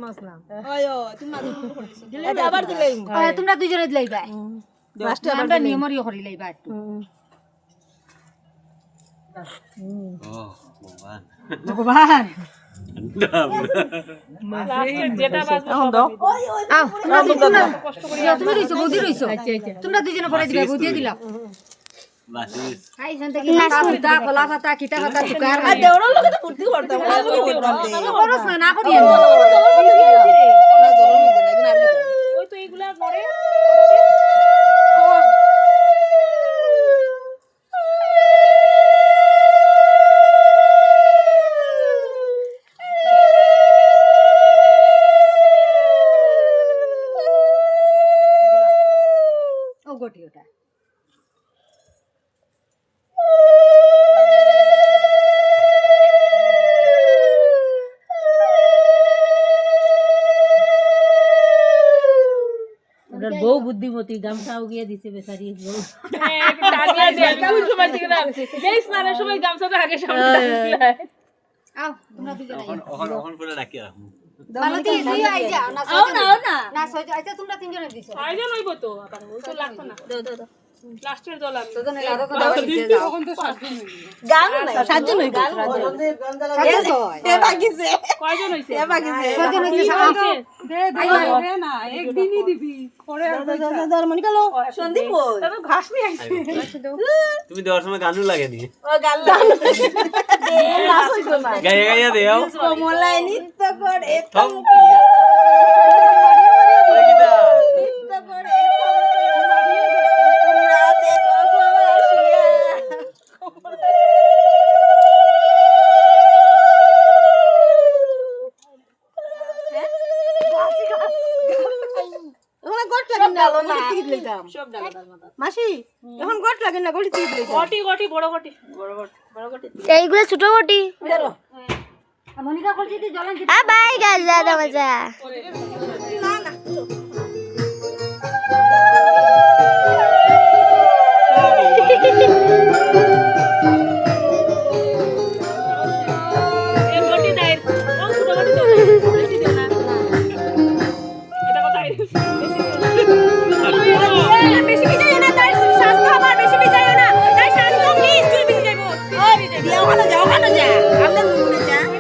আসলাম এটা আবার দিলেই তোমরা দুইজনে দিলাইবা লাস্টে আবার আমরা নিয়মরিও করি লাইবা একটু ভগবান যেটা বাজবে এখন দাও আও তুমি রইছো বৌদি রইছো তোমরা দুইজনে পড়ে দিবা বৌদি দিলা বাসিস খাই শান্তি কি পাতা কলা পাতা কিটা পাতা চুকার আর দেওড়ার লগে তো ফুর্তি করতাম করছ না করি না জলর মধ্যে না কিন্তু আমি ওই তো এইগুলা নড়ে ও গটি ওটা বউ বুদ্ধিমতী গামছাও গিয়ে দিছে বেচারি বউ টানিয়া দিয়ে কোন সময় থেকে না যেই স্নানের সময় গামছাটা আগে সামনে টানিয়ে আও তোমরা দুইজনে ওখান করে রাখি রাখুন বালতি দুই আই যাও না না সহজ আইতা তোমরা তিনজনে দিছো আয়োজন হইব তো আবার ওই তো লাগতো না লাস্টের দল আমি তোজনে আরো তো দাও দিতে যাও গান নাই সাতজন হই গান এ বাগিছে কয়জন হইছে এ বাগিছে ছয়জন হইছে দে না একদিনই দিবি পরে মনিকা লো সন্দীপ তো ঘাস নিয়ে আইছে তুমি দেওয়ার সময় গানও লাগে নি ও গান নাচ হইতো না গায়ে গায়ে দেও কমলাই নৃত্য করে থম নৃত্য করে তোমরা দেখো গো আসিয়া মাসি এখন গট লাগে না গটি টিপ লইতাম গটি গটি বড় গটি এইগুলো ছোট গটি মনিকা কলজি দি জলন বাই গাছ দাদা মজা